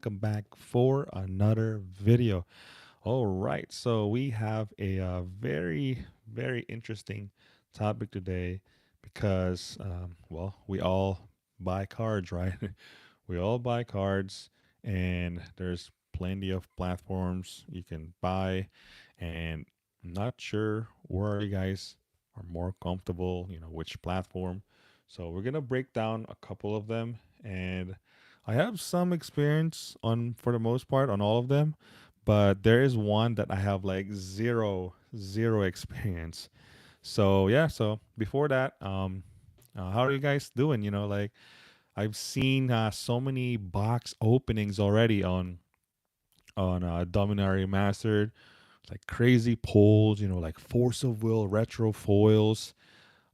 welcome back for another video. All right, so we have a very interesting topic today because, well, we all buy cards, right? We all buy cards, and there's plenty of platforms you can buy, and I'm not sure where you guys are more comfortable, which platform. So we're gonna break down a couple of them, and I have some experience on, for the most part, on all of them, but there is one that I have like zero experience. So yeah, so before that, how are you guys doing? Like I've seen so many box openings already on Dominaria Mastered, like crazy pulls, like Force of Will retro foils.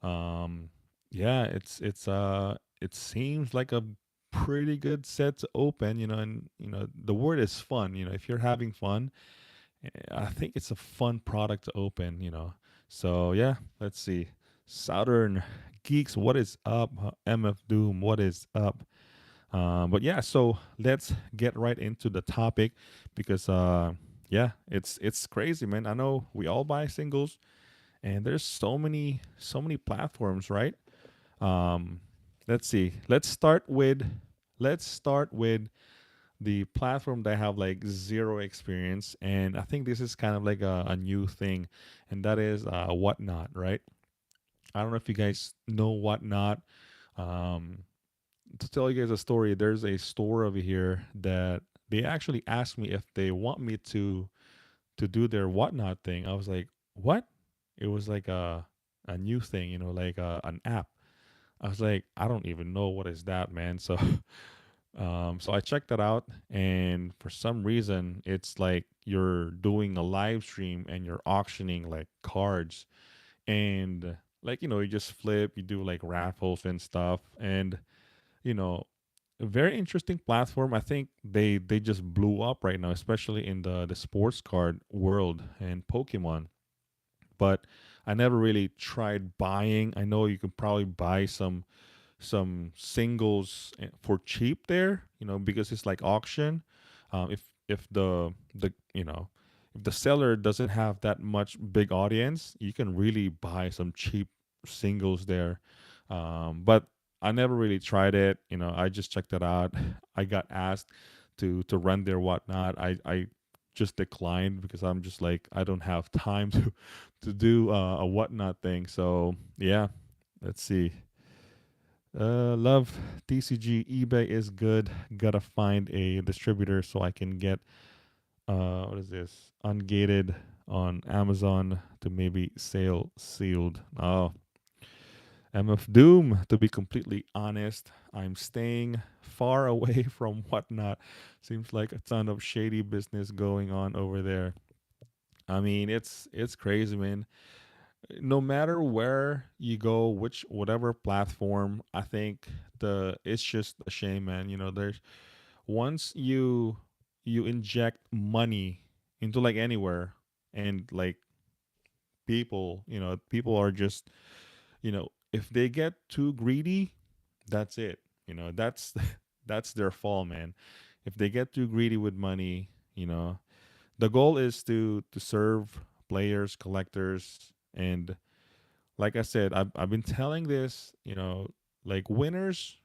Um, yeah, it seems like a pretty good set to open, and the word is fun. If you're having fun, I think it's a fun product to open. So yeah, let's see. Southern Geeks, what is up? MF Doom, what is up? But yeah, so let's get right into the topic because yeah, it's crazy, man. I know we all buy singles, and there's so many platforms, right? Um, let's see. Let's start with the platform that I have like zero experience, and I think this is kind of like a new thing, and that is Whatnot, right? I don't know if you guys know Whatnot. Um, to tell you guys a story, there's a store over here that they actually asked me if they want me to do their Whatnot thing. I was like, what? It was like a new thing, like an app. I was like, I don't even know what is that, man. So so I checked that out, and for some reason, it's like you're doing a live stream and you're auctioning like cards, and like you just flip, you do like raffles and stuff, and you know a very interesting platform. I think they just blew up right now, especially in the sports card world and Pokemon. But I never really tried buying. I know you can probably buy some singles for cheap there, because it's like auction. If the if the seller doesn't have that much big audience, you can really buy some cheap singles there. But I never really tried it. I just checked it out. I got asked to run their Whatnot. I just declined because I'm just like I don't have time to do a Whatnot thing. So yeah, let's see. Love TCG. eBay is good. Gotta find a distributor so I can get what is this, ungated on Amazon to maybe sale sealed. Oh, MF Doom. To be completely honest, I'm staying far away from Whatnot. Seems like a ton of shady business going on over there. I mean, it's crazy, man. No matter where you go, which whatever platform, I think the it's just a shame, man. There's once you inject money into like anywhere, and like people are just, if they get too greedy, that's it. That's that's their fall, man. If they get too greedy with money, the goal is to serve players, collectors, and like I said, I've been telling this, like winners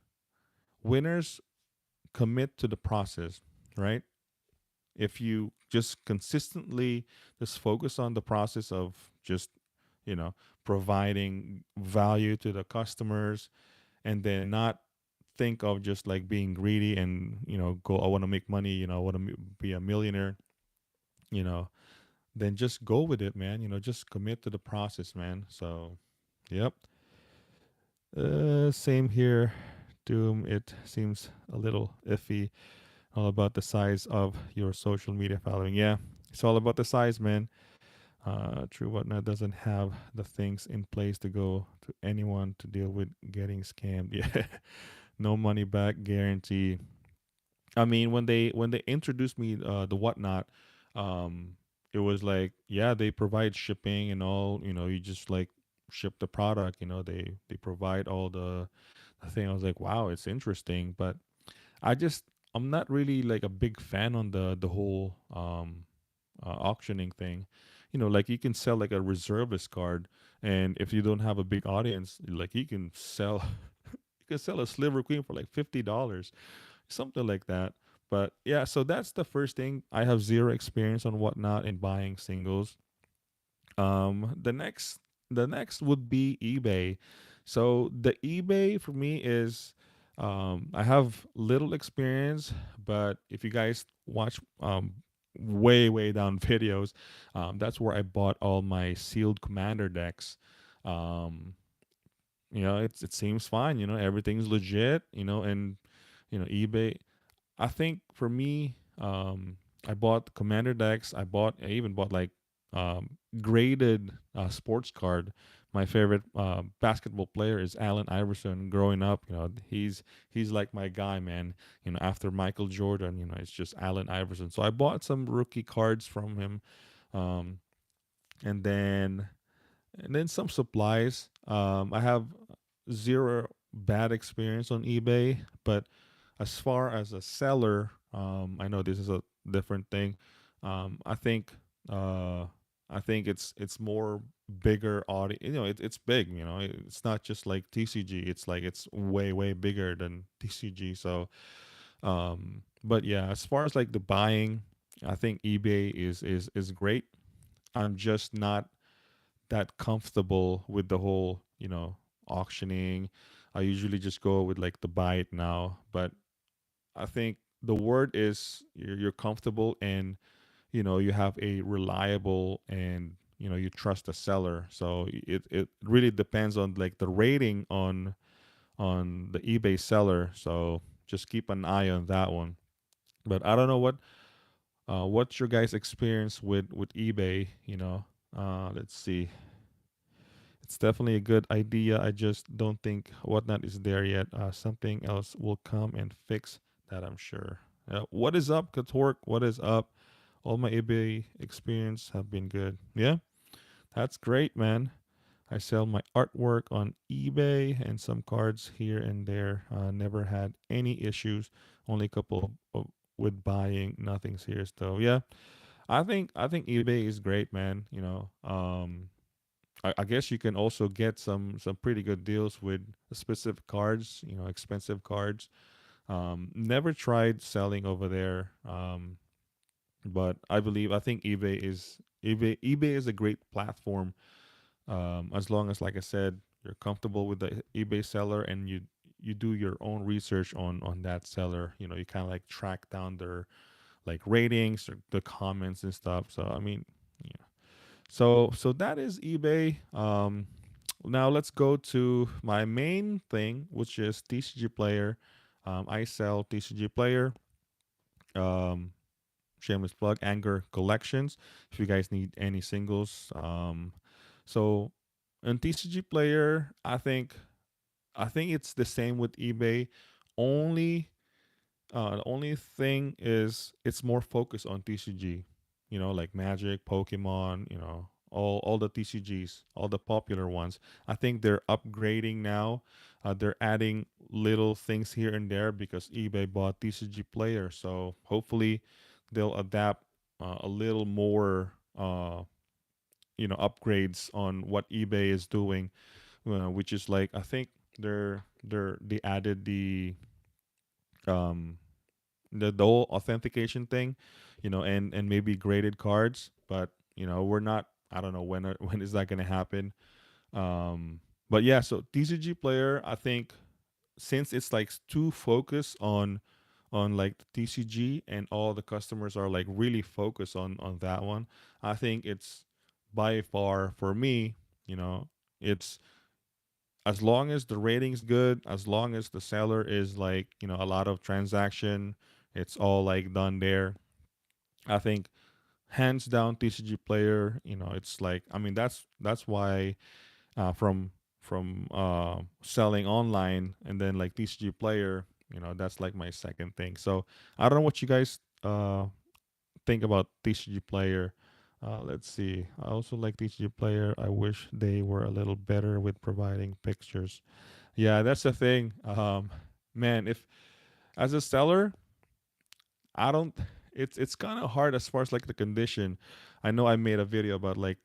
commit to the process, right? If you just consistently just focus on the process of just, you know, providing value to the customers, and then not think of just like being greedy and, go, I want to make money, I want to be a millionaire, you know, then just go with it, man. Just commit to the process, man. So, yep. Same here. Doom, it seems a little iffy. All about the size of your social media following. Yeah, it's all about the size, man. True Whatnot doesn't have the things in place to go to anyone to deal with getting scammed. Yeah, no money back guarantee. I mean, when they introduced me the Whatnot, um, it was like, yeah, they provide shipping and all. You just like ship the product. They provide all the thing. I was like, wow, it's interesting, but I just I'm not really like a big fan on the whole auctioning thing. You know, like you can sell like a reservist card, and if you don't have a big audience, like you can sell you can sell a Sliver Queen for like $50, something like that. But yeah, so that's the first thing. I have zero experience on whatnot in buying singles. The next would be eBay. So the eBay for me is I have little experience, but if you guys watch way down videos, that's where I bought all my sealed commander decks. Um, it seems fine. Everything's legit. And eBay. I think for me, I bought commander decks. I even bought like graded sports card. My favorite basketball player is Allen Iverson. Growing up, he's like my guy, man. After Michael Jordan, it's just Allen Iverson. So I bought some rookie cards from him, um, and then some supplies. I have zero bad experience on eBay, but as far as a seller, I know this is a different thing. I think uh, it's more bigger audience. It's big. It's not just like TCG. It's like it's way bigger than TCG. So, but yeah, as far as like the buying, I think eBay is great. I'm just not that comfortable with the whole auctioning. I usually just go with like the buy it now, but I think the word is you're comfortable and you have a reliable and you trust the seller. So it really depends on like the rating on the eBay seller. So just keep an eye on that one. But I don't know what's your guys' experience with eBay. Let's see. It's definitely a good idea. I just don't think whatnot is there yet. Something else will come and fix that, I'm sure. What is up, Katork? What is up? All my eBay experience have been good. Yeah, that's great, man. I sell my artwork on eBay and some cards here and there. Never had any issues. Only a couple with buying. Nothing serious though. Yeah, I think eBay is great, man. I guess you can also get some pretty good deals with specific cards, expensive cards. Never tried selling over there, but I think eBay is a great platform. As long as, like I said, you're comfortable with the eBay seller and you do your own research on that seller. You kind of like track down their like ratings or the comments and stuff. So I mean, yeah. So that is eBay. Now let's go to my main thing, which is Tcgplayer. I sell Tcgplayer. Um, Shameless plug. Anger collections. If you guys need any singles. So in Tcgplayer, I think it's the same with eBay. Only the only thing is it's more focused on TCG, like Magic, Pokemon, all the TCGs, all the popular ones. I think they're upgrading now. They're adding little things here and there because eBay bought Tcgplayer. So hopefully they'll adapt a little more, upgrades on what eBay is doing, which is like I think they added um the whole authentication thing, and maybe graded cards, but we're not. I don't know when is that going to happen. But yeah, so Tcgplayer, I think since it's like too focused on like the TCG and all the customers are like really focused on that one, I think it's by far for me, it's as long as the rating's good, as long as the seller is like, a lot of transaction, it's all like done there. I think hands down Tcgplayer, it's like I mean that's why from selling online and then like Tcgplayer, that's like my second thing. So I don't know what you guys think about Tcgplayer. Let's see. I also like Tcgplayer. I wish they were a little better with providing pictures. Yeah, that's the thing. Man, if as a seller, I don't. It's kind of hard as far as like the condition. I know I made a video about like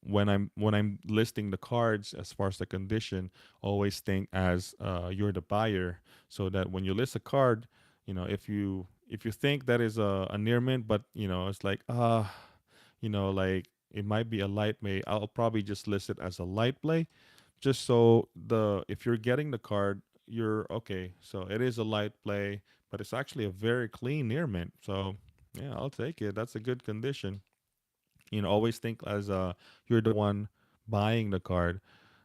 when I'm listing the cards as far as the condition, always think as you're the buyer, so that when you list a card, if you think that is a near mint, but it's like like it might be a light play. I'll probably just list it as a light play, just so the if you're getting the card, you're okay. So it is a light play, but it's actually a very clean near mint. So yeah, I'll take it. That's a good condition. Always think as you're the one buying the card.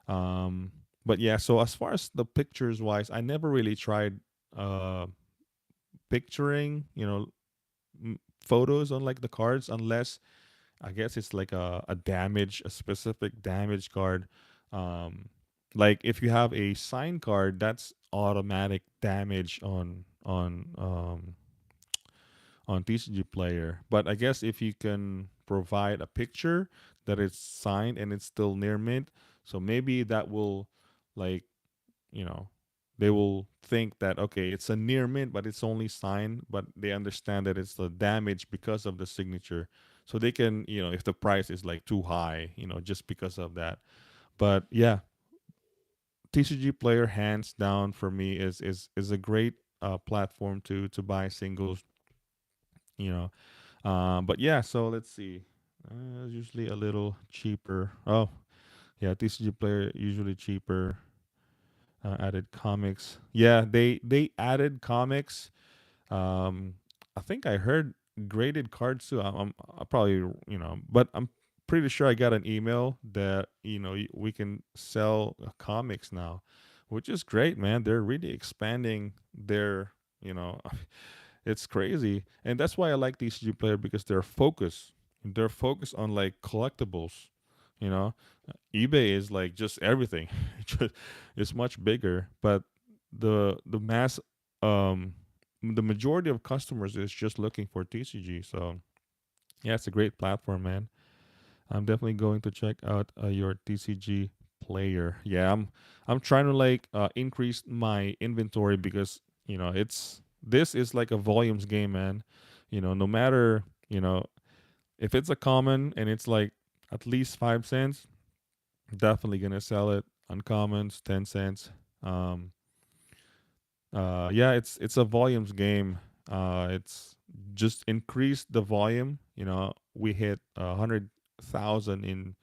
Um, but yeah, so as far as the pictures wise, I never really tried uh picturing, photos on like the cards unless I guess it's like a specific damage card. Um, like if you have a sign card, that's automatic damage on TCG player. But I guess if you can provide a picture that it's signed and it's still near mint, so maybe that will like you know they will think that okay, it's a near mint but it's only signed, but they understand that it's the damage because of the signature, so they can if the price is like too high just because of that. But yeah, TCG player hands down for me is a great platform to buy singles, you know but yeah, so let's see. Usually a little cheaper. Oh yeah, TCG player usually cheaper. Added comics. Yeah, they added comics. Um, I think I heard graded cards too. I probably but I'm pretty sure I got an email that we can sell comics now, which is great, man. They're really expanding their you know it's crazy, and that's why I like TCG player because they're focused. They're focused on like collectibles. You know, eBay is like just everything. It's much bigger, but the mass, um, the majority of customers is just looking for TCG. So yeah, it's a great platform, man. I'm definitely going to check out your TCG player. Yeah, I'm trying to like increase my inventory because it's this is like a volumes game, man. No matter if it's a common and it's like at least 5 cents, definitely gonna sell it. Uncommons 10 cents. Um, yeah, it's a volumes game. It's just increase the volume. We hit 100,000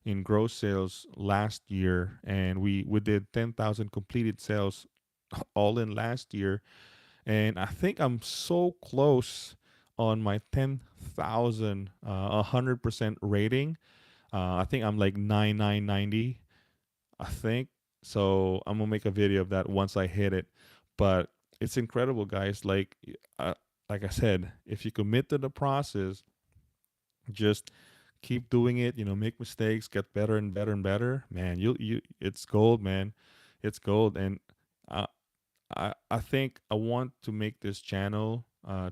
in gross sales last year, and we did 10,000 completed sales all in last year. And I think I'm so close on my 10,000 100% rating. I think I'm like 9990, I think. So I'm gonna make a video of that once I hit it. But it's incredible, guys. Like I said, if you commit to the process, just keep doing it. Make mistakes, get better and better and better. Man, it's gold, man. It's gold, and uh, I think I want to make this channel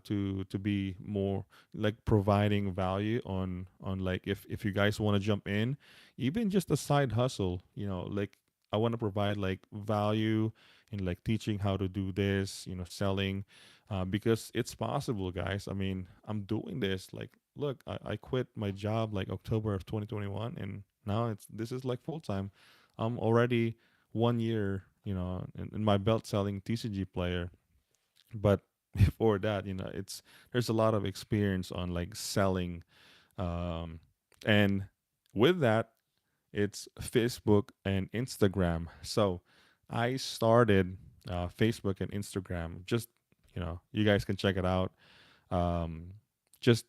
to be more like providing value on like if you guys want to jump in, even just a side hustle, like I want to provide like value in like teaching how to do this, selling, because it's possible, guys. I mean, I'm doing this like look, I quit my job like October of 2021, and now it's this is like full time. I'm already 1 year, in my belt selling TCG player. But before that, it's there's a lot of experience on like selling, um, and with that, it's Facebook and Instagram. So I started Facebook and Instagram. Just you guys can check it out. Um, just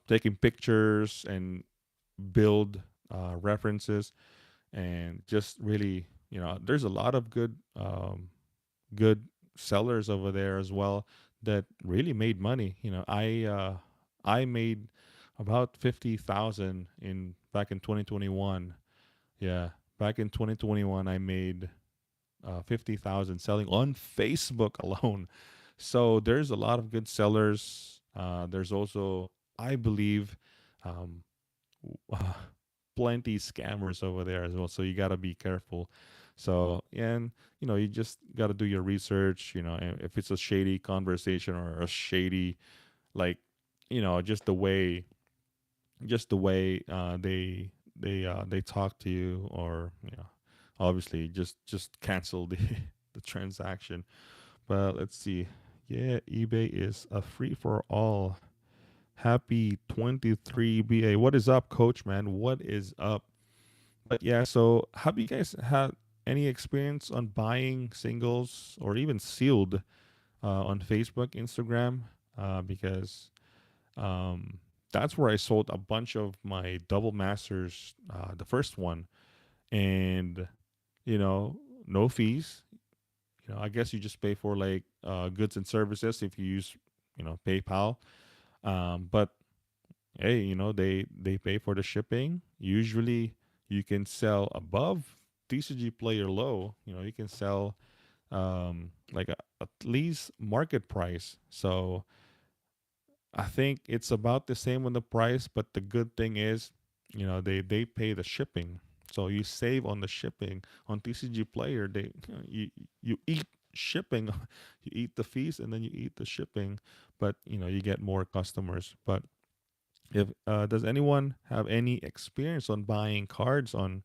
taking pictures and build references, and just really there's a lot of good sellers over there as well that really made money. I made about 50,000 in back in 2021. Yeah, back in 2021 I made 50,000 selling on Facebook alone. So there's a lot of good sellers. There's also, I believe, um, uh, plenty scammers over there as well. So you got to be careful. So, and you just got to do your research. And if it's a shady conversation or a shady, like, just the way they talk to you, or obviously just cancel the the transaction. But let's see. Yeah, eBay is a free for all. Happy 23 BA. What is up, coach, man? What is up? But yeah, so have you guys had any experience on buying singles or even sealed on Facebook, Instagram? Because um, that's where I sold a bunch of my double masters, the first one, and you know, no fees. I guess you just pay for like goods and services if you use PayPal. But hey, they pay for the shipping. Usually, you can sell above TCG player low. You can sell like at least market price. So I think it's about the same on the price, but the good thing is, they pay the shipping, so you save on the shipping on TCG Player. You eat shipping, you eat the fees, and then you eat the shipping, but you get more customers. But if does anyone have any experience on buying cards on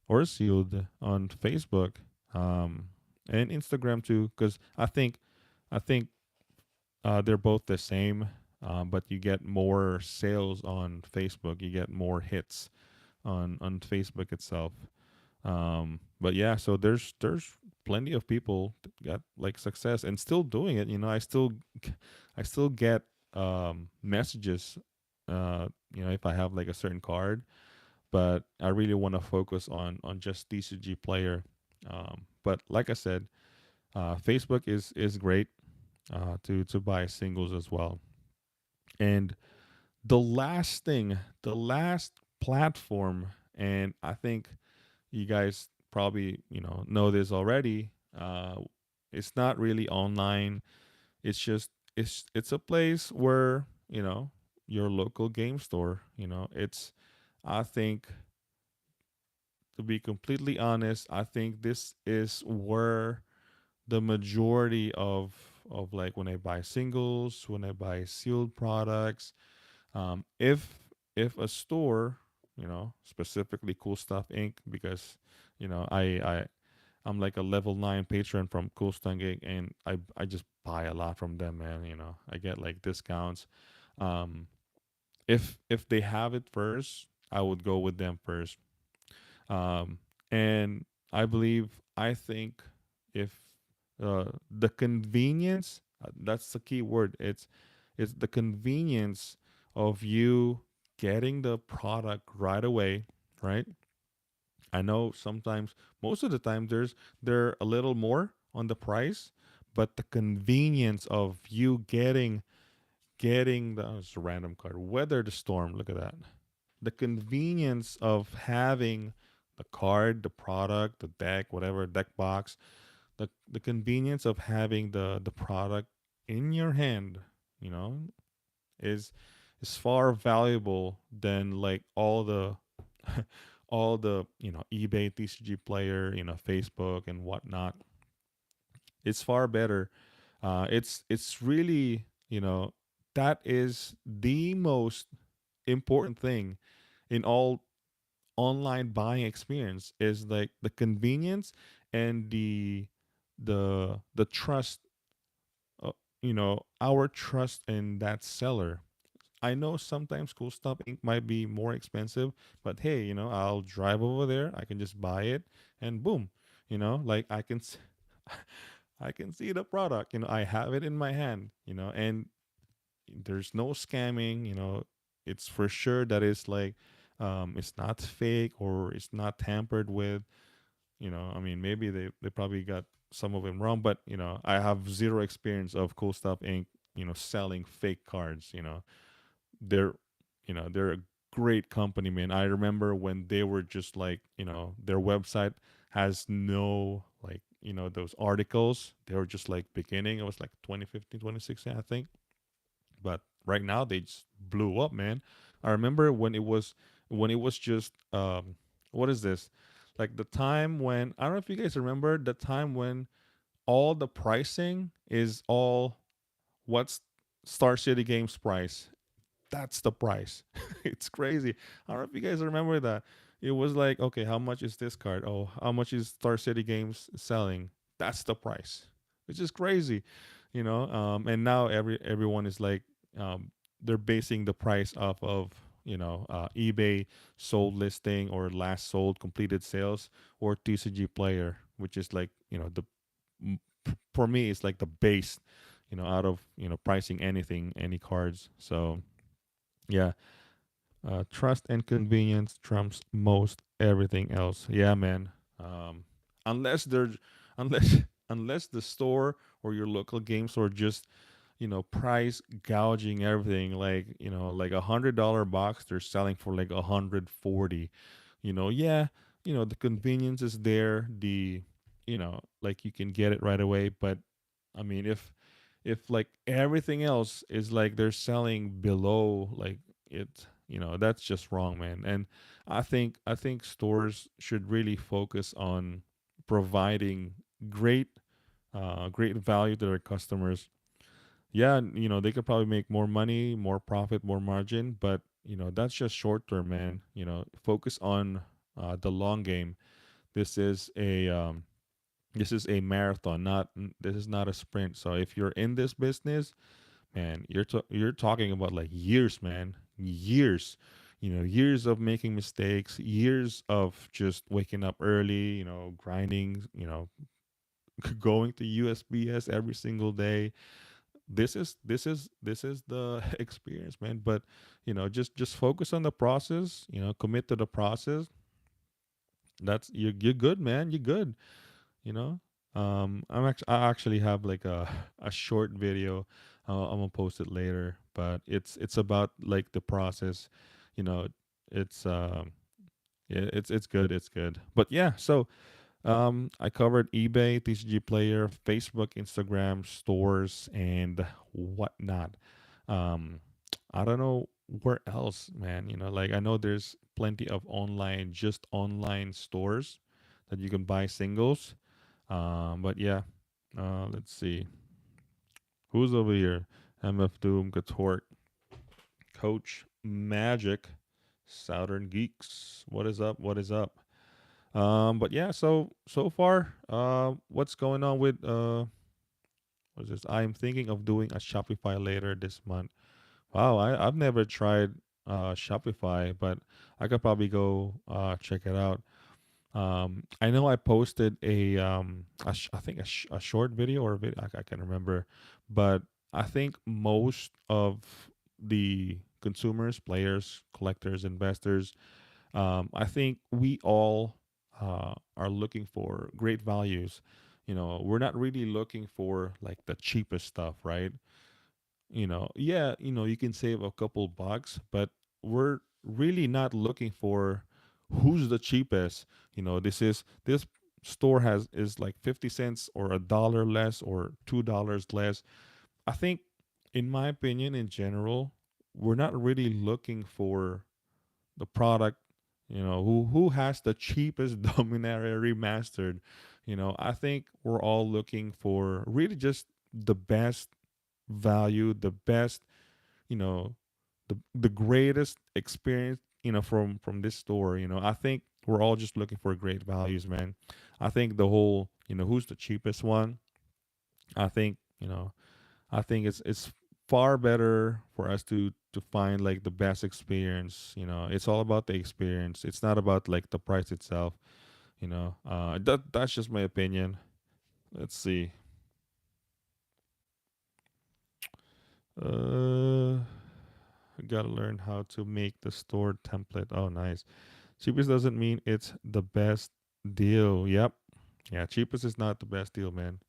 or sealed on Facebook, um, and Instagram too? Because I think they're both the same, but you get more sales on Facebook. You get more hits on Facebook itself. But yeah, so there's plenty of people that got like success and still doing it. I still get messages. If I have like a certain card, but I really want to focus on just TCG player. But like I said, Facebook is great to buy singles as well. And the last platform, and I think you guys probably know this already. It's not really online. It's just it's a place where your local game store. It's I think, to be completely honest, I think this is where the majority of like when I buy singles, when I buy sealed products, if a store, specifically Cool Stuff Inc., because I'm like a level 9 patron from Cool Stuff Inc., and I just buy a lot from them, man. I get like discounts. Um, if they have it first, I would go with them first. um, and I think if the convenience, that's the key word. It's the convenience of you getting the product right away, right? I know sometimes, most of the time, they're a little more on the price, but the convenience of you getting the it's a random card, weather the storm. Look at that. The convenience of having the card, the product, the deck, whatever deck box, the convenience of having the product in your hand, you know, is is far valuable than like all the all the eBay, TCG player, Facebook and whatnot. It's far better. It's really that is the most important thing in all online buying experience, is like the convenience and the trust, our trust in that seller. I know sometimes Cool Stuff Inc. might be more expensive, but hey, I'll drive over there, I can just buy it, and boom, like I can see the product, I have it in my hand, and there's no scamming, it's for sure that it's like it's not fake or it's not tampered with. I mean, maybe they probably got some of them wrong, but I have zero experience of Cool Stuff Inc. Selling fake cards. They're they're a great company, man. I remember when they were just like, their website has no, like, those articles. They were just like beginning. It was like 2015, 2016, I think. But right now they just blew up, man. I remember when it was just what is this? Like the time when I don't know if you guys remember the time when all the pricing is all what's Star City Games price. That's the price. It's crazy. I don't know if you guys remember that. It was like, okay, how much is this card? Oh, how much is Star City Games selling? That's the price. Which is crazy, you know. And now everyone is like, um, they're basing the price off of eBay sold listing or last sold completed sales or TCG player, which is like the for me it's like the base, out of pricing anything, any cards. So yeah, trust and convenience trumps most everything else. Yeah, man. Um, unless they're unless unless the store or your local game store just price gouging everything, like like $100 box they're selling for like 140. Yeah, the convenience is there. The like you can get it right away, but I mean if like everything else is like they're selling below like it, that's just wrong, man. And I think stores should really focus on providing great great value to their customers. Yeah, they could probably make more money, more profit, more margin, but that's just short term, man. Focus on the long game. This is a marathon, this is not a sprint. So if you're in this business, man, you're talking about like years, man, years. Years of making mistakes, years of just waking up early, grinding, going to USBS every single day. This is the experience, man. But just focus on the process, commit to the process. That's you're good, man. You're good. you know I actually have like a short video. I'm gonna post it later, but it's about like the process. you know it's yeah, it's good, it's good. But yeah, so I covered eBay, TCG Player, Facebook, Instagram, stores, and whatnot. um I don't know where else, man. Like I know there's plenty of just online stores that you can buy singles. But yeah, let's see who's over here. MF Doom, Gatork, Coach Magic, Southern Geeks. What is up? What is up? But yeah, so far, what's going on with what's this? I'm thinking of doing a Shopify later this month. Wow, I've never tried Shopify, but I could probably go check it out. I know I posted I think a short video or a video, I can remember, but I think most of the consumers, players, collectors, investors, I think we all are looking for great values. We're not really looking for like the cheapest stuff, right? Yeah, you can save a couple bucks, but we're really not looking for who's the cheapest. This store has is like 50 cents or $1 less or $2 less. I think, in my opinion, in general, we're not really looking for the product, who has the cheapest Dominaria remastered. I think we're all looking for really just the best value, the best, you know, the greatest experience, from this store. I think we're all just looking for great values, man. I think the whole, who's the cheapest one. I think, it's far better for us to find like the best experience. It's all about the experience. It's not about like the price itself. That's just my opinion. Let's see. Uh, Gotta learn how to make the store template. Oh, nice. Cheapest doesn't mean it's the best deal. Yep. Yeah, cheapest is not the best deal, man.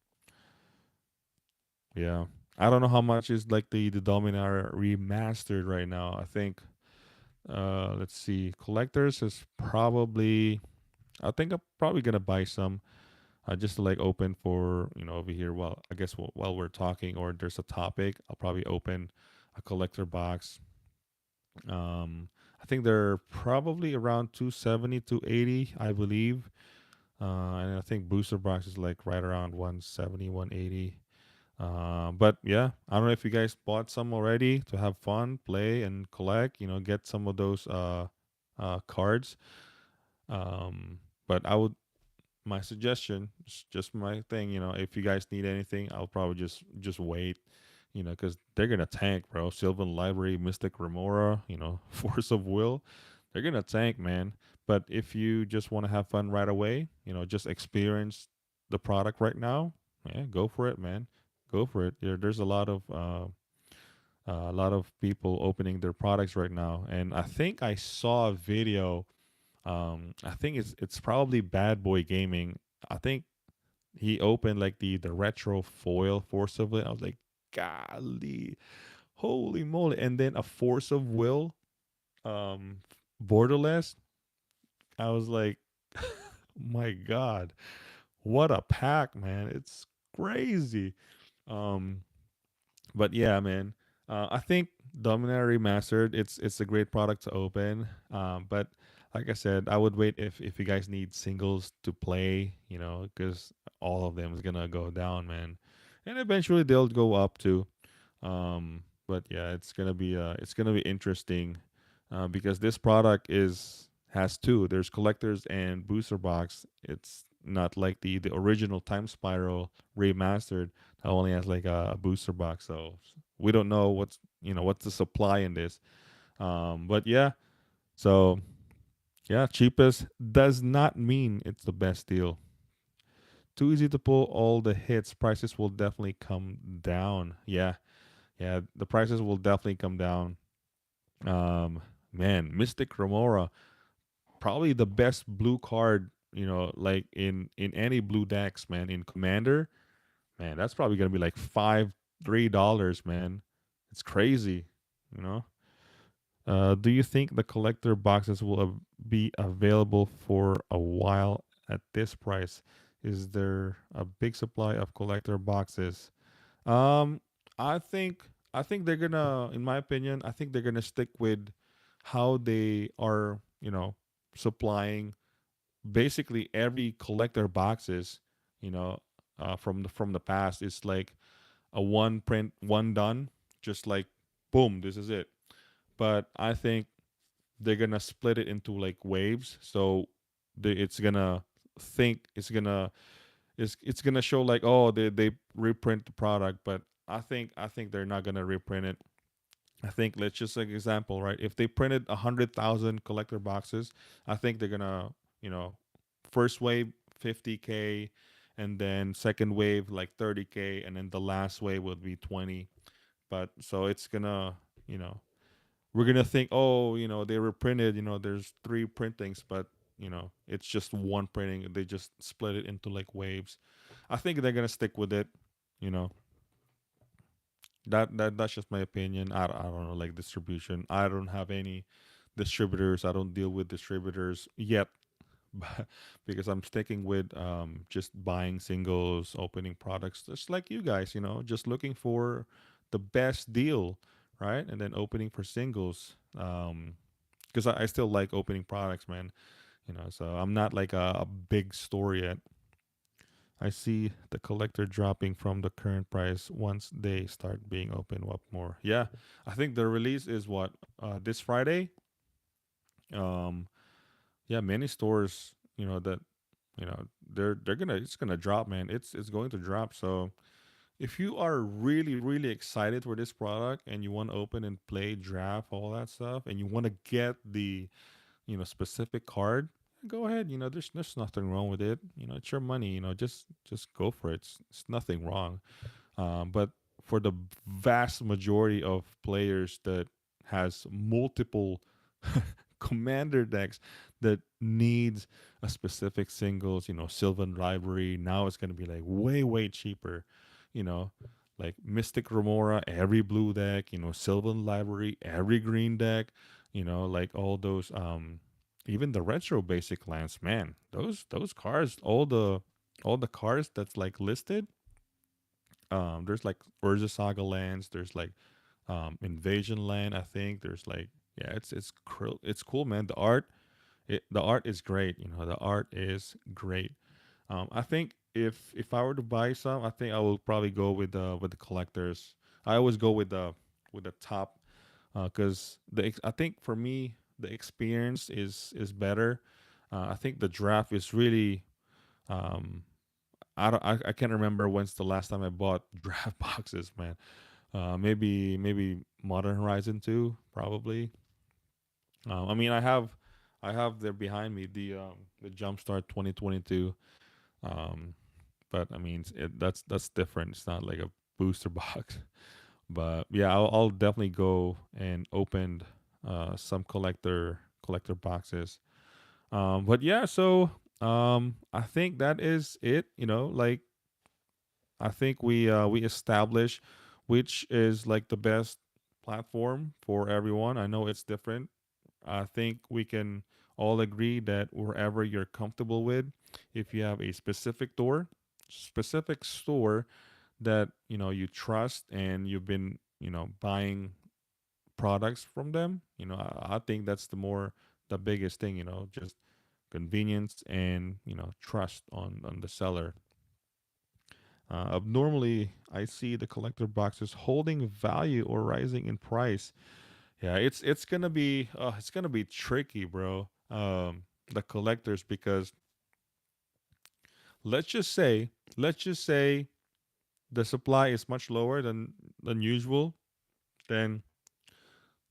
Yeah. I don't know how much is like the Dominar remastered right now. I think let's see. Collectors is probably, I think I'm probably gonna buy some just to like open for, over here. Well, I guess while we're talking or there's a topic, I'll probably open a collector box. Um I think they're probably around 270, 280, I believe. And I think booster box is like right around 170, 180. But yeah, I don't know if you guys bought some already to have fun, play, and collect. Get some of those cards. Um, but my suggestion, just my thing. If you guys need anything, I'll probably just wait. Because they're gonna tank, bro. Sylvan Library, Mystic Remora, Force of Will, they're gonna tank, man. But if you just want to have fun right away, just experience the product right now, yeah, go for it, man. Go for it. There's a lot of people opening their products right now, and I think I saw a video. I think it's probably Bad Boy Gaming. I think he opened like the retro foil Force of Will. I was like, golly, holy moly! And then a Force of Will, um, borderless. I was like, my God, what a pack, man! It's crazy. Um, but yeah, man. I think Dominator Remastered. It's a great product to open. But like I said, I would wait if you guys need singles to play. Because all of them is gonna go down, man, and eventually they'll go up too. But yeah, it's gonna be interesting, because this product is has two. There's collectors and booster box. It's not like the original Time Spiral remastered that only has like a booster box. So we don't know what's the supply in this. But yeah, so yeah, cheapest does not mean it's the best deal. Too easy to pull all the hits. Prices will definitely come down. Yeah, yeah, the prices will definitely come down. Um, Man, Mystic Remora, probably the best blue card. Like in any blue decks, man. In Commander, man, that's probably gonna be like $3, man. It's crazy, you know. Do you think the collector boxes will be available for a while at this price? Is there a big supply of collector boxes? Um, I think I think they're gonna, in my opinion, I think they're gonna stick with how they are, supplying basically every collector boxes, you know, from the past. It's like a one print, one done, just like boom, this is it. But I think they're gonna split it into like waves, so it's gonna think it's gonna show like, oh, they reprint the product, but I think they're not gonna reprint it. I think, let's just like example, right? If they printed 100,000 collector boxes, I think they're gonna, you know, first wave 50K, and then second wave like 30K, and then the last wave will be 20. But so it's gonna, you know, we're gonna think, oh, they were printed, there's three printings, but it's just one printing. They just split it into like waves. I think they're gonna stick with it. You know, that's just my opinion. I don't know, like distribution. I don't have any distributors. I don't deal with distributors yet, because I'm sticking with just buying singles, opening products, just like you guys. Just looking for the best deal, right? And then opening for singles. Because I still like opening products, man. So I'm not like a big store yet. I see the collector dropping from the current price once they start being open up more. Yeah, I think the release is what, this Friday. Um, yeah, many stores, that they're gonna it's gonna drop, man. It's going to drop. So if you are really really excited for this product and you want to open and play, draft, all that stuff, and you want to get the specific card, go ahead. There's nothing wrong with it. It's your money. Just go for it. It's nothing wrong. But for the vast majority of players that has multiple commander decks that needs a specific singles, Sylvan Library, now it's gonna be like way way cheaper. You know, like Mystic Remora, every blue deck. Sylvan Library, every green deck. Like all those even the retro basic lands, man. Those cards, all the cards that's like listed. There's like Urza Saga lands. There's like Invasion land. I think there's like Yeah, it's cool, man. The art is great. You know, the art is great. I think if I were to buy some, I think I will probably go with the collectors. I always go with the top, because I think for me the experience is better. I think the draft is really, um, I can't remember when's the last time I bought draft boxes, man. Maybe Modern Horizon 2 probably. I mean, I have there behind me the Jumpstart 2022. Um, but I mean, that's different. It's not like a booster box. But yeah, I'll definitely go and open some collector boxes. But yeah, so I think that is it. You know, like I think we establish which is like the best platform for everyone. I know it's different. I think we can all agree that wherever you're comfortable with, if you have a specific store that you know you trust and you've been buying products from them, I think that's the biggest thing. Just convenience and trust on the seller. Abnormally, I see the collector boxes holding value or rising in price. Yeah, it's gonna be tricky, bro. The collectors, because let's just say let's just say the supply is much lower than usual. Then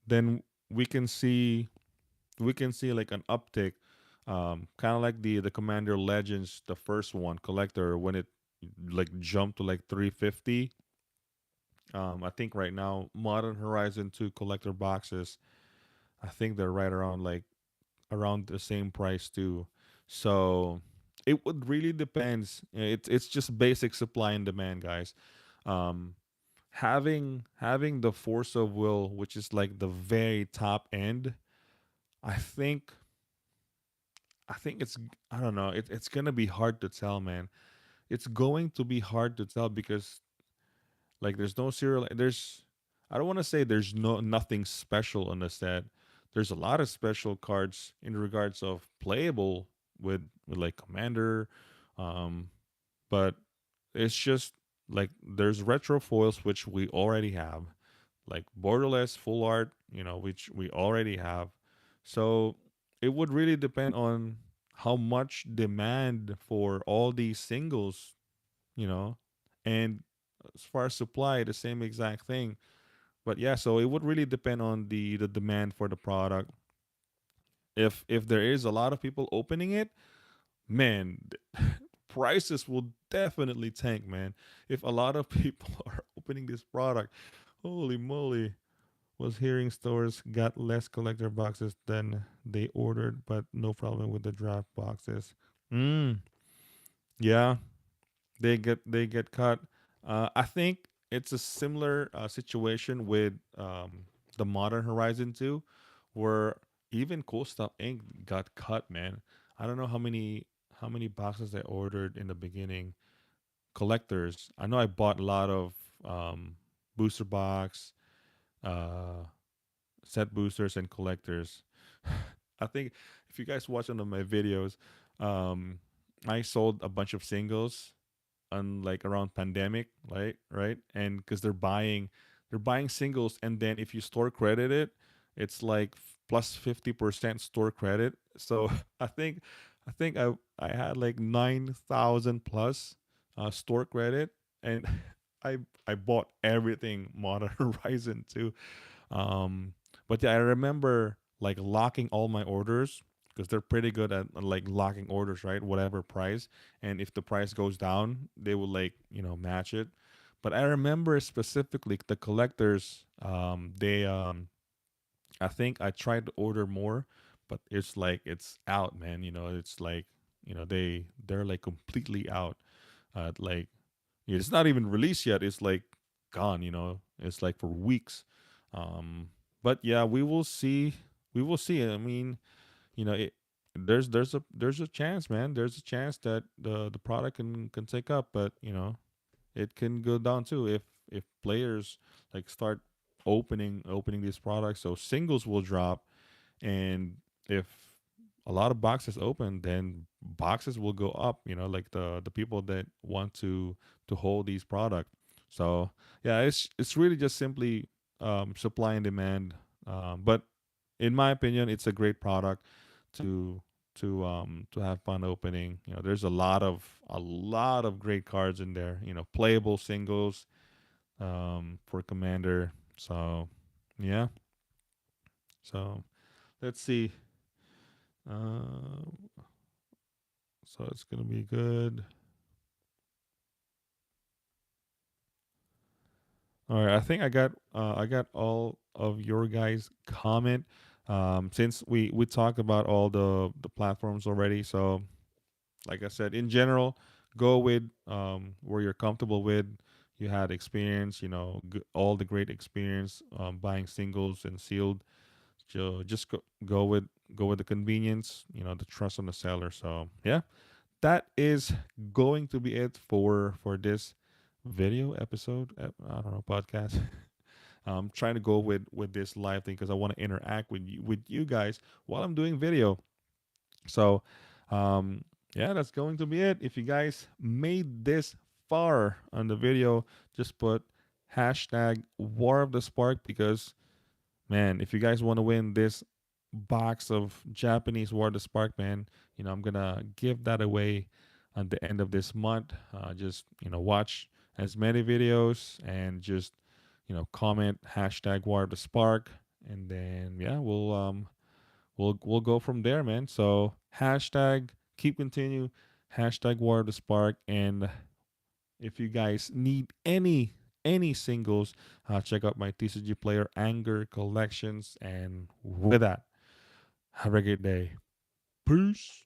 then we can see like an uptick, kind of like the Commander Legends, the first one collector, when it like jumped to like 350. I think right now Modern Horizon 2 collector boxes, I think they're right around like around the same price too. So it would really depends. It's just basic supply and demand, guys. Um, having the Force of Will, which is like the very top end, I think I think it's I don't know. It's gonna be hard to tell, man. It's going to be hard to tell because like there's no serial. There's I don't want to say there's nothing special on the set. There's a lot of special cards in regards of playable with like Commander, um, but it's just like there's retro foils which we already have, like borderless full art, which we already have. So it would really depend on how much demand for all these singles, you know, and as far as supply, the same exact thing. But yeah, so it would really depend on the demand for the product. If there is a lot of people opening it, man, prices will definitely tank, man. If a lot of people are opening this product, holy moly. Was hearing stores got less collector boxes than they ordered, but no problem with the draft boxes. Mm, yeah, they get cut. I think it's a similar situation with the Modern Horizon 2, where even Cool Stuff Inc. got cut. Man, I don't know how many boxes I ordered in the beginning. Collectors. I know I bought a lot of booster box, uh, set boosters, and collectors. I think if you guys watch one of my videos, um, I sold a bunch of singles on like around pandemic, right, and because they're buying singles, and then if you store credit it, it's like plus 50% store credit. So i think I had like 9,000 plus store credit, and I bought everything Modern Horizon 2. um but yeah, I remember like locking all my orders, because they're pretty good at like locking orders, right? Whatever price, and if the price goes down, they will like match it. But I remember specifically the collectors. They I think I tried to order more, but it's like it's out, man. It's like they're like completely out. Like it's not even released yet. It's like gone. It's like for weeks. Um, but yeah, we will see. We will see. I mean, it, there's a chance, man. There's a chance that the product can take up, but it can go down too if players like start opening these products. So singles will drop, and if a lot of boxes open, then boxes will go up. Like the people that want to hold these product. So yeah, it's really just simply supply and demand. But in my opinion, it's a great product to to have fun opening. There's a lot of great cards in there. Playable singles for Commander. So yeah. So let's see. Uh, so it's gonna be good. All right, I think I got all of your guys' comment. Since we talked about all the platforms already, so like I said, in general, go with where you're comfortable with. You had experience, all the great experience buying singles and sealed. So just go with the convenience, the trust on the seller. So yeah, that is going to be it for this video episode. I don't know, podcast. I'm trying to go with this live thing because I want to interact with you guys while I'm doing video. So, um, yeah, that's going to be it. If you guys made this far on the video, just put hashtag War of the Spark because, man, if you guys want to win this box of Japanese War of the Spark, man, I'm gonna give that away at the end of this month. Just watch as many videos and just comment hashtag War of the Spark, and then yeah, we'll go from there, man. So hashtag keep continue, hashtag War of the Spark, and if you guys need any singles, check out my Tcgplayer Anger collections. And with that, have a great day. Peace.